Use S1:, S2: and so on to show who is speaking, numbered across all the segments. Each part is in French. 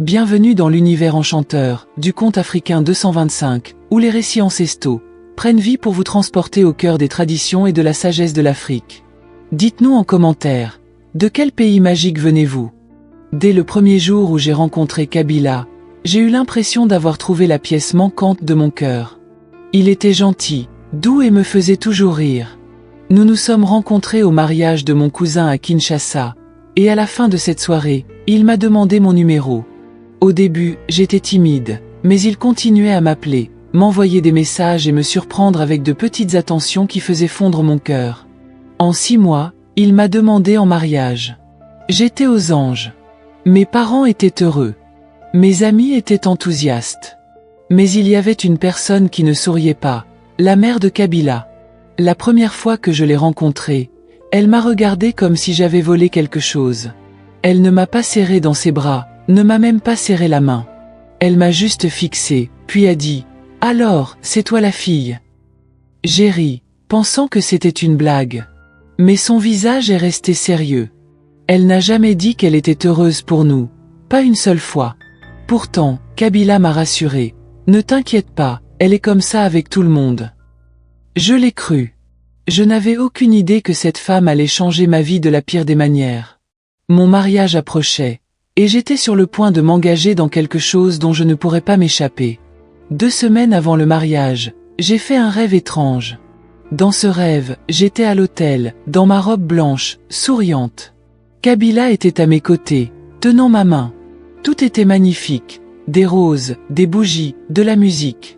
S1: Bienvenue dans l'univers enchanteur du conte africain 225, où les récits ancestraux prennent vie pour vous transporter au cœur des traditions et de la sagesse de l'Afrique. Dites-nous en commentaire, de quel pays magique venez-vous? Dès le premier jour où j'ai rencontré Kabila, j'ai eu l'impression d'avoir trouvé la pièce manquante de mon cœur. Il était gentil, doux et me faisait toujours rire. Nous nous sommes rencontrés au mariage de mon cousin à Kinshasa, et à la fin de cette soirée, il m'a demandé mon numéro. Au début, j'étais timide, mais il continuait à m'appeler, m'envoyer des messages et me surprendre avec de petites attentions qui faisaient fondre mon cœur. En 6 mois, il m'a demandé en mariage. J'étais aux anges. Mes parents étaient heureux. Mes amis étaient enthousiastes. Mais il y avait une personne qui ne souriait pas, la mère de Kabila. La première fois que je l'ai rencontrée, elle m'a regardé comme si j'avais volé quelque chose. Elle ne m'a pas serré dans ses bras, ne m'a même pas serré la main. Elle m'a juste fixé, puis a dit « Alors, c'est toi la fille ?» J'ai ri, pensant que c'était une blague. Mais son visage est resté sérieux. Elle n'a jamais dit qu'elle était heureuse pour nous, pas une seule fois. Pourtant, Kabila m'a rassuré. « Ne t'inquiète pas, elle est comme ça avec tout le monde. » Je l'ai cru. Je n'avais aucune idée que cette femme allait changer ma vie de la pire des manières. Mon mariage approchait, et j'étais sur le point de m'engager dans quelque chose dont je ne pourrais pas m'échapper. 2 semaines avant le mariage, j'ai fait un rêve étrange. Dans ce rêve, j'étais à l'hôtel, dans ma robe blanche, souriante. Kabila était à mes côtés, tenant ma main. Tout était magnifique, des roses, des bougies, de la musique.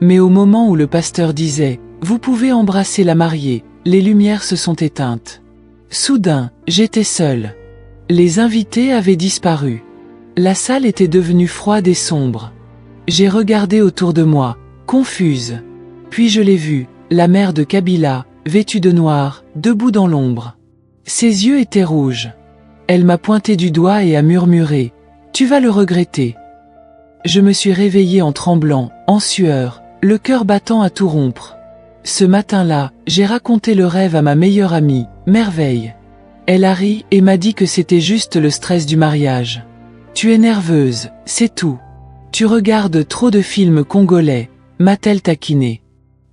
S1: Mais au moment où le pasteur disait « Vous pouvez embrasser la mariée », les lumières se sont éteintes. Soudain, j'étais seule. Les invités avaient disparu. La salle était devenue froide et sombre. J'ai regardé autour de moi, confuse. Puis je l'ai vue, la mère de Kabila, vêtue de noir, debout dans l'ombre. Ses yeux étaient rouges. Elle m'a pointé du doigt et a murmuré « Tu vas le regretter ». Je me suis réveillée en tremblant, en sueur, le cœur battant à tout rompre. Ce matin-là, j'ai raconté le rêve à ma meilleure amie, Merveille. Elle a ri et m'a dit que c'était juste le stress du mariage. « Tu es nerveuse, c'est tout. Tu regardes trop de films congolais », m'a-t-elle taquinée.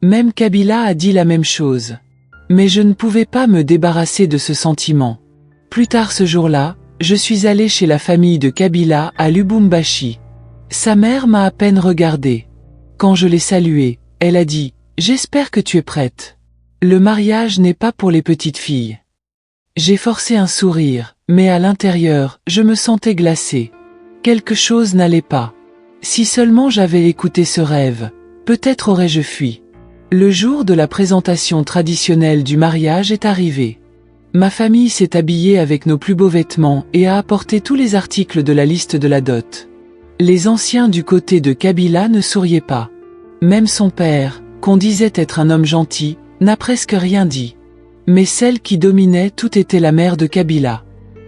S1: Même Kabila a dit la même chose. Mais je ne pouvais pas me débarrasser de ce sentiment. Plus tard ce jour-là, je suis allée chez la famille de Kabila à Lubumbashi. Sa mère m'a à peine regardée. Quand je l'ai saluée, elle a dit « J'espère que tu es prête. Le mariage n'est pas pour les petites filles. » J'ai forcé un sourire, mais à l'intérieur, je me sentais glacée. Quelque chose n'allait pas. Si seulement j'avais écouté ce rêve, peut-être aurais-je fui. Le jour de la présentation traditionnelle du mariage est arrivé. Ma famille s'est habillée avec nos plus beaux vêtements et a apporté tous les articles de la liste de la dot. Les anciens du côté de Kabila ne souriaient pas. Même son père, qu'on disait être un homme gentil, n'a presque rien dit. Mais celle qui dominait tout était la mère de Kabila.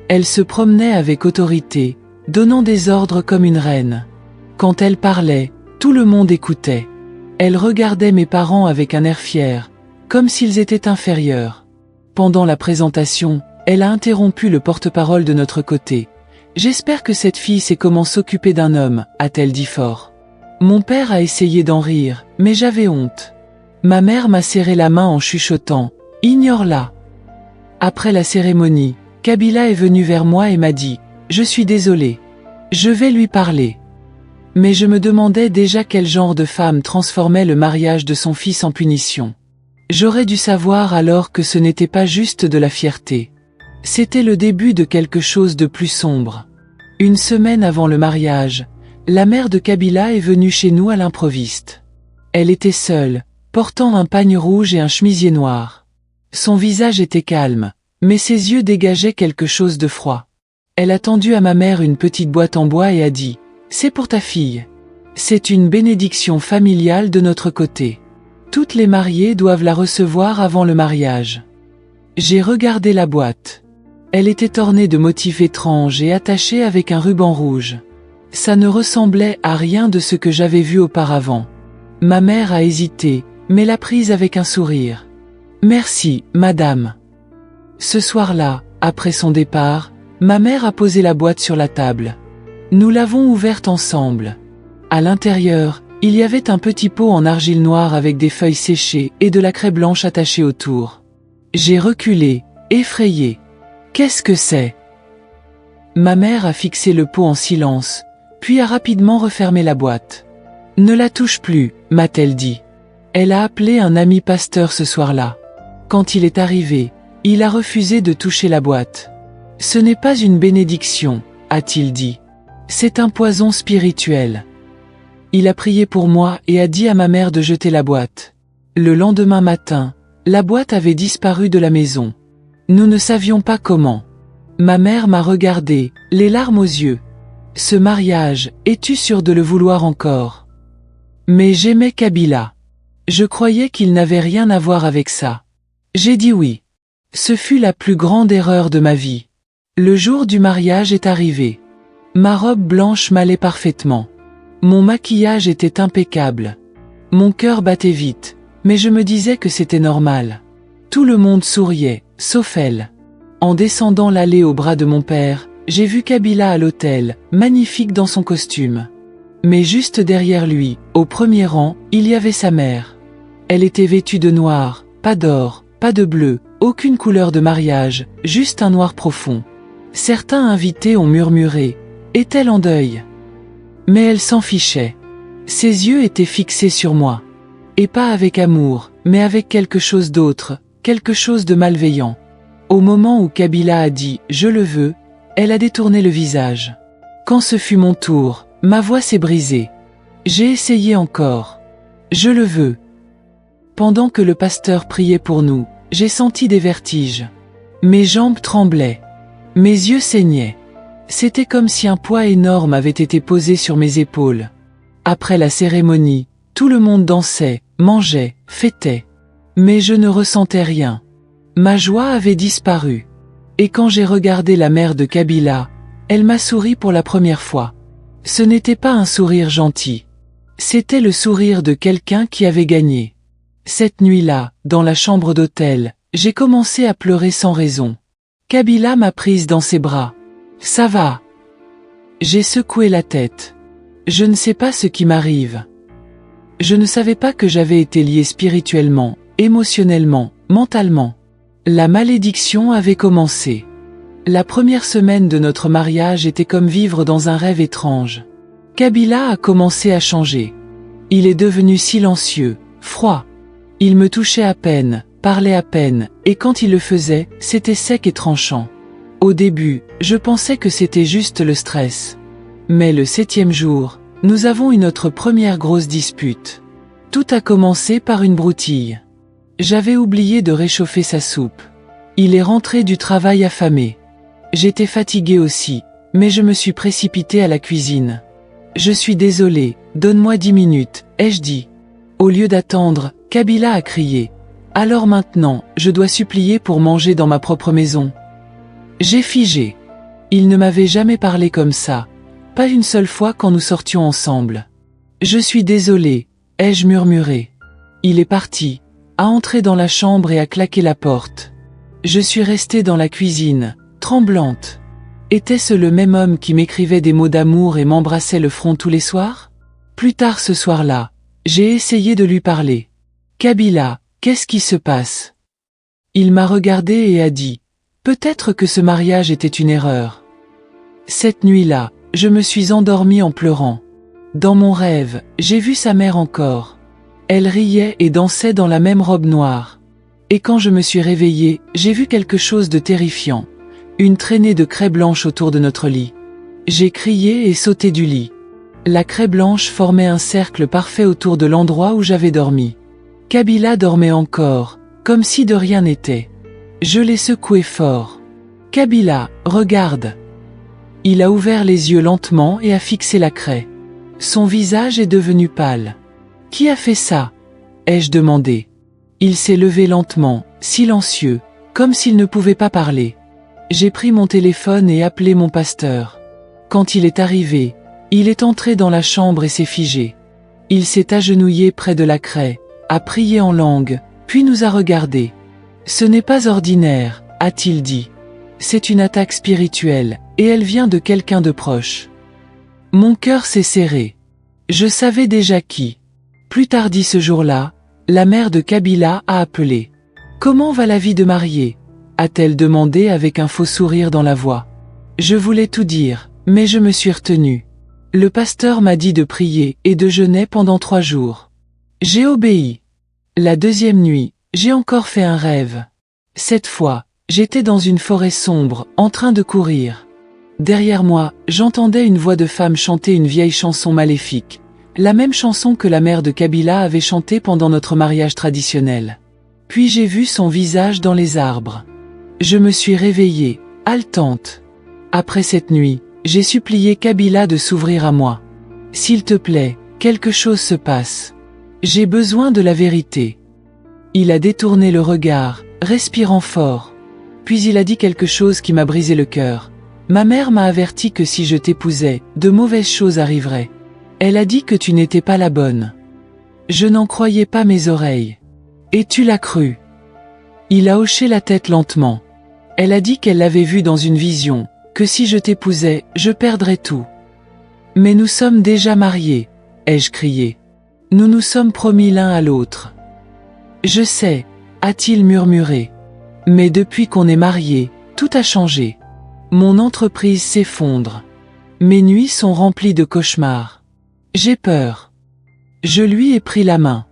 S1: Elle se promenait avec autorité, donnant des ordres comme une reine. Quand elle parlait, tout le monde écoutait. Elle regardait mes parents avec un air fier, comme s'ils étaient inférieurs. Pendant la présentation, elle a interrompu le porte-parole de notre côté. « J'espère que cette fille sait comment s'occuper d'un homme », a-t-elle dit fort. Mon père a essayé d'en rire, mais j'avais honte. Ma mère m'a serré la main en chuchotant « Ignore-la ». Après la cérémonie, Kabila est venu vers moi et m'a dit « Je suis désolé. Je vais lui parler ». Mais je me demandais déjà quel genre de femme transformait le mariage de son fils en punition. J'aurais dû savoir alors que ce n'était pas juste de la fierté. C'était le début de quelque chose de plus sombre. 1 semaine avant le mariage, la mère de Kabila est venue chez nous à l'improviste. Elle était seule, portant un pagne rouge et un chemisier noir. Son visage était calme, mais ses yeux dégageaient quelque chose de froid. Elle a tendu à ma mère une petite boîte en bois et a dit « C'est pour ta fille. C'est une bénédiction familiale de notre côté. Toutes les mariées doivent la recevoir avant le mariage. » J'ai regardé la boîte. Elle était ornée de motifs étranges et attachée avec un ruban rouge. Ça ne ressemblait à rien de ce que j'avais vu auparavant. Ma mère a hésité, mais l'a prise avec un sourire. « Merci, madame. » Ce soir-là, après son départ, ma mère a posé la boîte sur la table. Nous l'avons ouverte ensemble. À l'intérieur, il y avait un petit pot en argile noire avec des feuilles séchées et de la craie blanche attachée autour. J'ai reculé, effrayé. Qu'est-ce que c'est? Ma mère a fixé le pot en silence, puis a rapidement refermé la boîte. Ne la touche plus, m'a-t-elle dit. Elle a appelé un ami pasteur ce soir-là. Quand il est arrivé, il a refusé de toucher la boîte. Ce n'est pas une bénédiction, a-t-il dit. C'est un poison spirituel. Il a prié pour moi et a dit à ma mère de jeter la boîte. Le lendemain matin, la boîte avait disparu de la maison. Nous ne savions pas comment. Ma mère m'a regardé, les larmes aux yeux. Ce mariage, es-tu sûr de le vouloir encore? Mais j'aimais Kabila. Je croyais qu'il n'avait rien à voir avec ça. J'ai dit oui. Ce fut la plus grande erreur de ma vie. Le jour du mariage est arrivé. Ma robe blanche m'allait parfaitement. Mon maquillage était impeccable. Mon cœur battait vite, mais je me disais que c'était normal. Tout le monde souriait, sauf elle. En descendant l'allée au bras de mon père, j'ai vu Kabila à l'hôtel, magnifique dans son costume. Mais juste derrière lui, au premier rang, il y avait sa mère. Elle était vêtue de noir, pas d'or, pas de bleu, aucune couleur de mariage, juste un noir profond. Certains invités ont murmuré « Est-elle en deuil ?» Mais elle s'en fichait. Ses yeux étaient fixés sur moi. Et pas avec amour, mais avec quelque chose d'autre, quelque chose de malveillant. Au moment où Kabila a dit « Je le veux », elle a détourné le visage. Quand ce fut mon tour, ma voix s'est brisée. J'ai essayé encore. Je le veux. Pendant que le pasteur priait pour nous, j'ai senti des vertiges. Mes jambes tremblaient. Mes yeux saignaient. C'était comme si un poids énorme avait été posé sur mes épaules. Après la cérémonie, tout le monde dansait, mangeait, fêtait. Mais je ne ressentais rien. Ma joie avait disparu. Et quand j'ai regardé la mère de Kabila, elle m'a souri pour la première fois. Ce n'était pas un sourire gentil. C'était le sourire de quelqu'un qui avait gagné. Cette nuit-là, dans la chambre d'hôtel, j'ai commencé à pleurer sans raison. Kabila m'a prise dans ses bras. « Ça va ?» J'ai secoué la tête. Je ne sais pas ce qui m'arrive. Je ne savais pas que j'avais été lié spirituellement, émotionnellement, mentalement. La malédiction avait commencé. La première semaine de notre mariage était comme vivre dans un rêve étrange. Kabila a commencé à changer. Il est devenu silencieux, froid. Il me touchait à peine, parlait à peine, et quand il le faisait, c'était sec et tranchant. Au début, je pensais que c'était juste le stress. Mais le 7e jour, nous avons eu notre première grosse dispute. Tout a commencé par une broutille. J'avais oublié de réchauffer sa soupe. Il est rentré du travail affamé. J'étais fatigué aussi, mais je me suis précipité à la cuisine. « Je suis désolé, donne-moi 10 minutes, ai-je dit. Au lieu d'attendre, Kabila a crié. « Alors maintenant, je dois supplier pour manger dans ma propre maison. » J'ai figé. Il ne m'avait jamais parlé comme ça, pas une seule fois quand nous sortions ensemble. « Je suis désolé, ai-je murmuré. Il est parti, a entré dans la chambre et a claqué la porte. Je suis restée dans la cuisine, tremblante. Était-ce le même homme qui m'écrivait des mots d'amour et m'embrassait le front tous les soirs? Plus tard ce soir-là, j'ai essayé de lui parler. « Kabila, qu'est-ce qui se passe ?» Il m'a regardé et a dit « Peut-être que ce mariage était une erreur. » Cette nuit-là, je me suis endormie en pleurant. Dans mon rêve, j'ai vu sa mère encore. Elle riait et dansait dans la même robe noire. Et quand je me suis réveillée, j'ai vu quelque chose de terrifiant. Une traînée de craie blanche autour de notre lit. J'ai crié et sauté du lit. La craie blanche formait un cercle parfait autour de l'endroit où j'avais dormi. Kabila dormait encore, comme si de rien n'était. Je l'ai secoué fort. « Kabila, regarde !» Il a ouvert les yeux lentement et a fixé la craie. Son visage est devenu pâle. « Qui a fait ça ?» ai-je demandé. Il s'est levé lentement, silencieux, comme s'il ne pouvait pas parler. J'ai pris mon téléphone et appelé mon pasteur. Quand il est arrivé, il est entré dans la chambre et s'est figé. Il s'est agenouillé près de la craie, a prié en langue, puis nous a regardés. « Ce n'est pas ordinaire, a-t-il dit. C'est une attaque spirituelle, et elle vient de quelqu'un de proche. Mon cœur s'est serré. Je savais déjà qui. Plus tardis ce jour-là, la mère de Kabila a appelé. « Comment va la vie de mariée ?» a-t-elle demandé avec un faux sourire dans la voix. Je voulais tout dire, mais je me suis retenu. Le pasteur m'a dit de prier et de jeûner pendant 3 jours. J'ai obéi. La deuxième nuit, j'ai encore fait un rêve. Cette fois, j'étais dans une forêt sombre, en train de courir. Derrière moi, j'entendais une voix de femme chanter une vieille chanson maléfique, la même chanson que la mère de Kabila avait chantée pendant notre mariage traditionnel. Puis j'ai vu son visage dans les arbres. Je me suis réveillée, haletante. Après cette nuit, j'ai supplié Kabila de s'ouvrir à moi. « S'il te plaît, quelque chose se passe. J'ai besoin de la vérité. » Il a détourné le regard, respirant fort. Puis il a dit quelque chose qui m'a brisé le cœur. Ma mère m'a averti que si je t'épousais, de mauvaises choses arriveraient. Elle a dit que tu n'étais pas la bonne. Je n'en croyais pas mes oreilles. Et tu l'as cru. Il a hoché la tête lentement. Elle a dit qu'elle l'avait vu dans une vision, que si je t'épousais, je perdrais tout. Mais nous sommes déjà mariés, ai-je crié. Nous nous sommes promis l'un à l'autre. Je sais, a-t-il murmuré. Mais depuis qu'on est mariés, tout a changé. Mon entreprise s'effondre. Mes nuits sont remplies de cauchemars. J'ai peur. Je lui ai pris la main.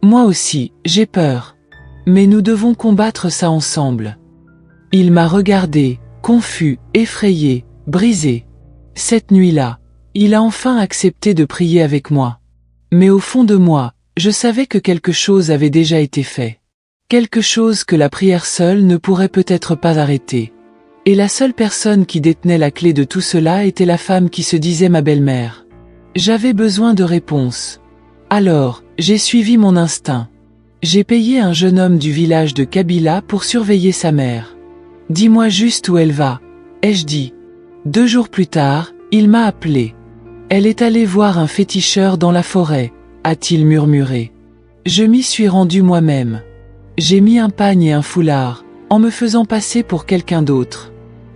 S1: Moi aussi, j'ai peur. Mais nous devons combattre ça ensemble. Il m'a regardé, confus, effrayé, brisé. Cette nuit-là, il a enfin accepté de prier avec moi. Mais au fond de moi, je savais que quelque chose avait déjà été fait. Quelque chose que la prière seule ne pourrait peut-être pas arrêter. Et la seule personne qui détenait la clé de tout cela était la femme qui se disait ma belle-mère. J'avais besoin de réponses. Alors, j'ai suivi mon instinct. J'ai payé un jeune homme du village de Kabila pour surveiller sa mère. « Dis-moi juste où elle va », ai-je dit. 2 jours plus tard, il m'a appelé. « Elle est allée voir un féticheur dans la forêt », a-t-il murmuré. Je m'y suis rendu moi-même. J'ai mis un pagne et un foulard, en me faisant passer pour quelqu'un d'autre.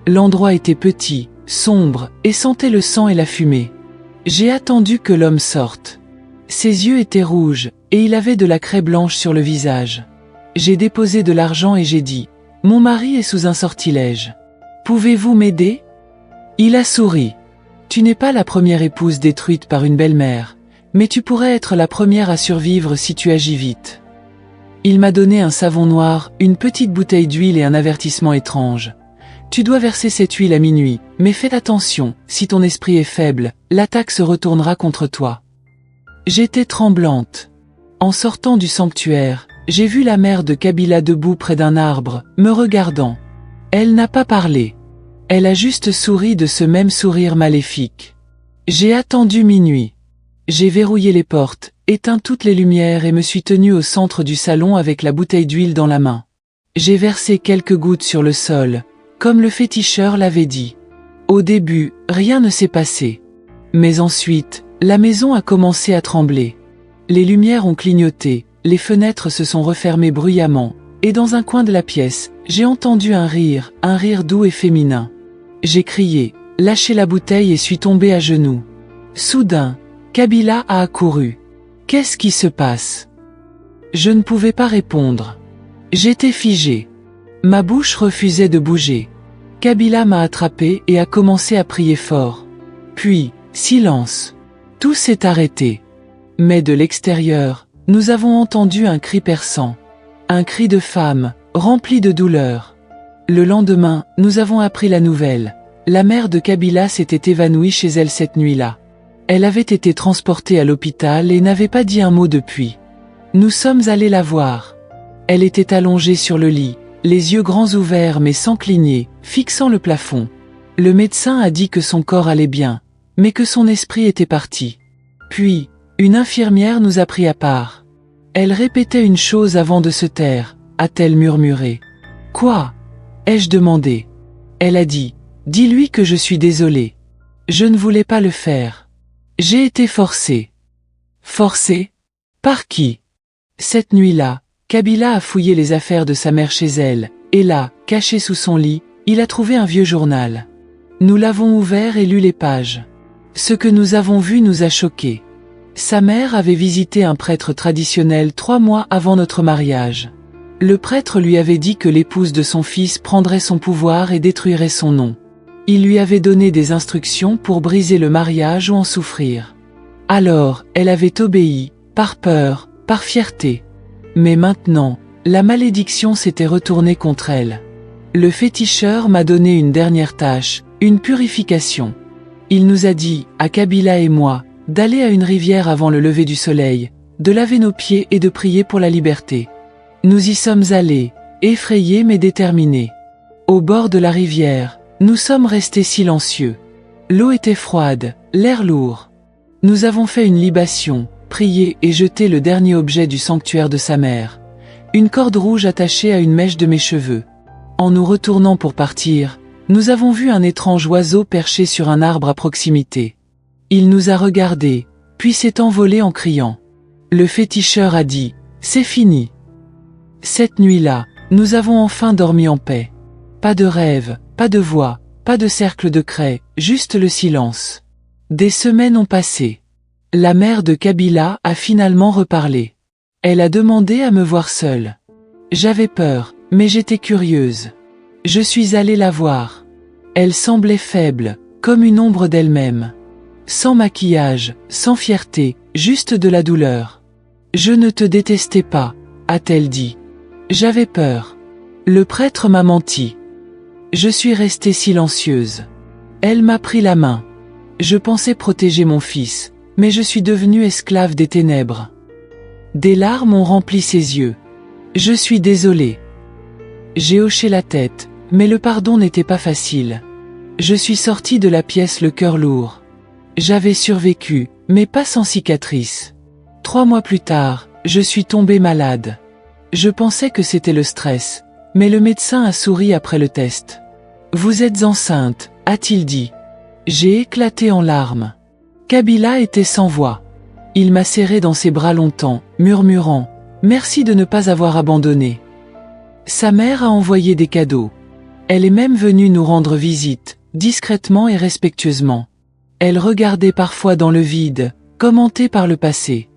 S1: L'endroit était petit, sombre, et sentait le sang et la fumée. J'ai attendu que l'homme sorte. Ses yeux étaient rouges, et il avait de la craie blanche sur le visage. J'ai déposé de l'argent et j'ai dit « Mon mari est sous un sortilège. Pouvez-vous m'aider ?» Il a souri. « Tu n'es pas la première épouse détruite par une belle-mère, mais tu pourrais être la première à survivre si tu agis vite. » Il m'a donné un savon noir, une petite bouteille d'huile et un avertissement étrange. « Tu dois verser cette huile à minuit, mais fais attention, si ton esprit est faible, l'attaque se retournera contre toi. » J'étais tremblante. En sortant du sanctuaire, j'ai vu la mère de Kabila debout près d'un arbre, me regardant. Elle n'a pas parlé. Elle a juste souri de ce même sourire maléfique. J'ai attendu minuit. J'ai verrouillé les portes, éteint toutes les lumières et me suis tenu au centre du salon avec la bouteille d'huile dans la main. J'ai versé quelques gouttes sur le sol, comme le féticheur l'avait dit. Au début, rien ne s'est passé. Mais ensuite, la maison a commencé à trembler. Les lumières ont clignoté, les fenêtres se sont refermées bruyamment, et dans un coin de la pièce, j'ai entendu un rire doux et féminin. J'ai crié, lâché la bouteille et suis tombé à genoux. Soudain, Kabila a accouru. Qu'est-ce qui se passe? Je ne pouvais pas répondre. J'étais figé. Ma bouche refusait de bouger. Kabila m'a attrapé et a commencé à prier fort. Puis, silence. Tout s'est arrêté. Mais de l'extérieur, nous avons entendu un cri perçant. Un cri de femme, rempli de douleur. Le lendemain, nous avons appris la nouvelle. La mère de Kabila s'était évanouie chez elle cette nuit-là. Elle avait été transportée à l'hôpital et n'avait pas dit un mot depuis. Nous sommes allés la voir. Elle était allongée sur le lit, les yeux grands ouverts mais sans cligner, fixant le plafond. Le médecin a dit que son corps allait bien, mais que son esprit était parti. Puis, une infirmière nous a pris à part. Elle répétait une chose avant de se taire, a-t-elle murmuré. « Quoi ?» ai-je demandé. Elle a dit « Dis-lui que je suis désolée. Je ne voulais pas le faire. J'ai été forcée. » Forcée? Par qui? Cette nuit-là, Kabila a fouillé les affaires de sa mère chez elle, et là, caché sous son lit, il a trouvé un vieux journal. Nous l'avons ouvert et lu les pages. Ce que nous avons vu nous a choqués. Sa mère avait visité un prêtre traditionnel 3 mois avant notre mariage. Le prêtre lui avait dit que l'épouse de son fils prendrait son pouvoir et détruirait son nom. Il lui avait donné des instructions pour briser le mariage ou en souffrir. Alors, elle avait obéi, par peur, par fierté. Mais maintenant, la malédiction s'était retournée contre elle. Le féticheur m'a donné une dernière tâche, une purification. Il nous a dit, à Kabila et moi, d'aller à une rivière avant le lever du soleil, de laver nos pieds et de prier pour la liberté. Nous y sommes allés, effrayés mais déterminés. Au bord de la rivière, nous sommes restés silencieux. L'eau était froide, l'air lourd. Nous avons fait une libation, prié et jeté le dernier objet du sanctuaire de sa mère. Une corde rouge attachée à une mèche de mes cheveux. En nous retournant pour partir, nous avons vu un étrange oiseau perché sur un arbre à proximité. Il nous a regardés, puis s'est envolé en criant. Le féticheur a dit, « C'est fini ». Cette nuit-là, nous avons enfin dormi en paix. Pas de rêve, pas de voix, pas de cercle de craie, juste le silence. Des semaines ont passé. La mère de Kabila a finalement reparlé. Elle a demandé à me voir seule. J'avais peur, mais j'étais curieuse. Je suis allée la voir. Elle semblait faible, comme une ombre d'elle-même. Sans maquillage, sans fierté, juste de la douleur. « Je ne te détestais pas », a-t-elle dit. J'avais peur. Le prêtre m'a menti. Je suis restée silencieuse. Elle m'a pris la main. Je pensais protéger mon fils, mais je suis devenue esclave des ténèbres. Des larmes ont rempli ses yeux. Je suis désolée. J'ai hoché la tête, mais le pardon n'était pas facile. Je suis sortie de la pièce le cœur lourd. J'avais survécu, mais pas sans cicatrice. 3 mois plus tard, je suis tombée malade. Je pensais que c'était le stress, mais le médecin a souri après le test. « Vous êtes enceinte », a-t-il dit. J'ai éclaté en larmes. Kabila était sans voix. Il m'a serré dans ses bras longtemps, murmurant « Merci de ne pas avoir abandonné ». Sa mère a envoyé des cadeaux. Elle est même venue nous rendre visite, discrètement et respectueusement. Elle regardait parfois dans le vide, commentait par le passé.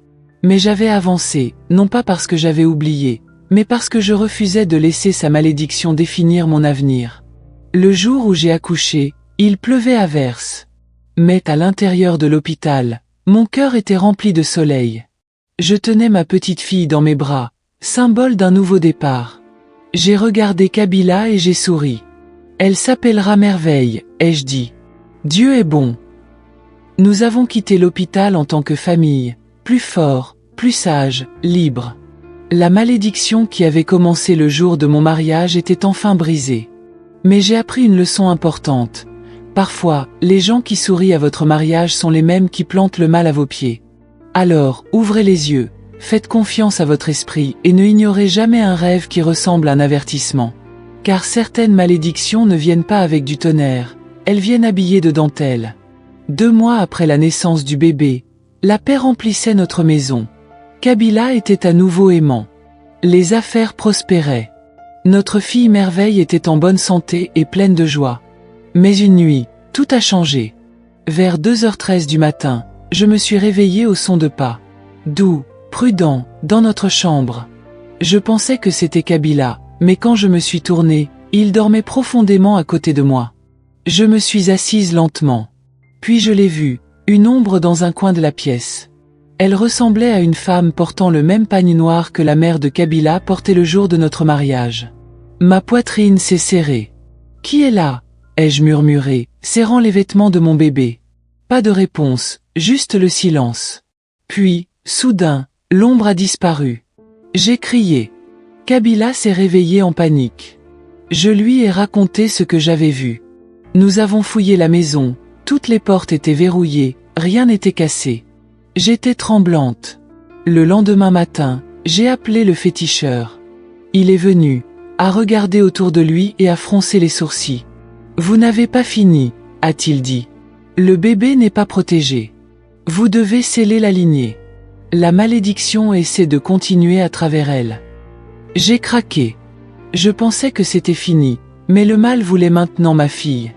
S1: Mais j'avais avancé, non pas parce que j'avais oublié, mais parce que je refusais de laisser sa malédiction définir mon avenir. Le jour où j'ai accouché, il pleuvait à verse. Mais à l'intérieur de l'hôpital, mon cœur était rempli de soleil. Je tenais ma petite fille dans mes bras, symbole d'un nouveau départ. J'ai regardé Kabila et j'ai souri. Elle s'appellera Merveille, ai-je dit. Dieu est bon. Nous avons quitté l'hôpital en tant que famille, plus fort, plus sage, libre. La malédiction qui avait commencé le jour de mon mariage était enfin brisée. Mais j'ai appris une leçon importante. Parfois, les gens qui sourient à votre mariage sont les mêmes qui plantent le mal à vos pieds. Alors, ouvrez les yeux, faites confiance à votre esprit et ne ignorez jamais un rêve qui ressemble à un avertissement. Car certaines malédictions ne viennent pas avec du tonnerre, elles viennent habillées de dentelle. 2 mois après la naissance du bébé, la paix remplissait notre maison. Kabila était à nouveau aimant. Les affaires prospéraient. Notre fille Merveille était en bonne santé et pleine de joie. Mais une nuit, tout a changé. Vers 2h13 du matin, je me suis réveillée au son de pas. Doux, prudent, dans notre chambre. Je pensais que c'était Kabila, mais quand je me suis tournée, il dormait profondément à côté de moi. Je me suis assise lentement. Puis je l'ai vue, une ombre dans un coin de la pièce. Elle ressemblait à une femme portant le même pagne noir que la mère de Kabila portait le jour de notre mariage. Ma poitrine s'est serrée. « Qui est là ?» ai-je murmuré, serrant les vêtements de mon bébé. Pas de réponse, juste le silence. Puis, soudain, l'ombre a disparu. J'ai crié. Kabila s'est réveillé en panique. Je lui ai raconté ce que j'avais vu. Nous avons fouillé la maison, toutes les portes étaient verrouillées, rien n'était cassé. J'étais tremblante. Le lendemain matin, j'ai appelé le féticheur. Il est venu, a regardé autour de lui et a froncé les sourcils. « Vous n'avez pas fini », a-t-il dit. « Le bébé n'est pas protégé. Vous devez sceller la lignée. La malédiction essaie de continuer à travers elle. » J'ai craqué. Je pensais que c'était fini, mais le mal voulait maintenant ma fille.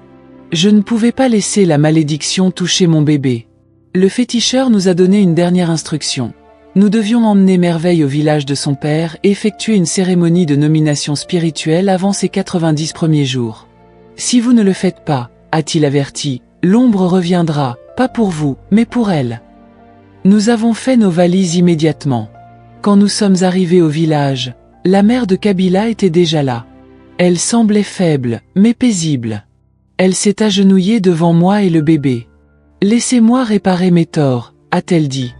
S1: Je ne pouvais pas laisser la malédiction toucher mon bébé. Le féticheur nous a donné une dernière instruction. Nous devions emmener Merveille au village de son père et effectuer une cérémonie de nomination spirituelle avant ses 90 premiers jours. Si vous ne le faites pas, a-t-il averti, l'ombre reviendra, pas pour vous, mais pour elle. Nous avons fait nos valises immédiatement. Quand nous sommes arrivés au village, la mère de Kabila était déjà là. Elle semblait faible, mais paisible. Elle s'est agenouillée devant moi et le bébé. « Laissez-moi réparer mes torts », a-t-elle dit.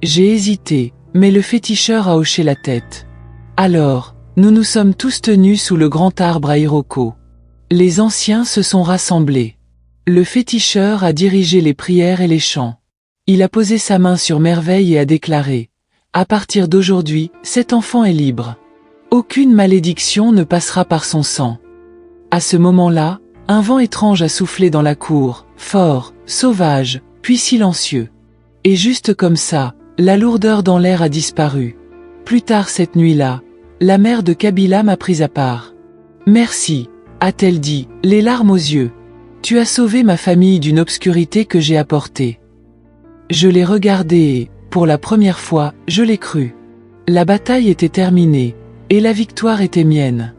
S1: J'ai hésité, mais le féticheur a hoché la tête. Alors, nous nous sommes tous tenus sous le grand arbre à Iroko. Les anciens se sont rassemblés. Le féticheur a dirigé les prières et les chants. Il a posé sa main sur Merveille et a déclaré « À partir d'aujourd'hui, cet enfant est libre. Aucune malédiction ne passera par son sang. » À ce moment-là, un vent étrange a soufflé dans la cour, fort, sauvage, puis silencieux. Et juste comme ça, la lourdeur dans l'air a disparu. Plus tard cette nuit-là, la mère de Kabila m'a prise à part. « Merci », a-t-elle dit, les larmes aux yeux. « Tu as sauvé ma famille d'une obscurité que j'ai apportée. » Je l'ai regardé et, pour la première fois, je l'ai cru. La bataille était terminée, et la victoire était mienne.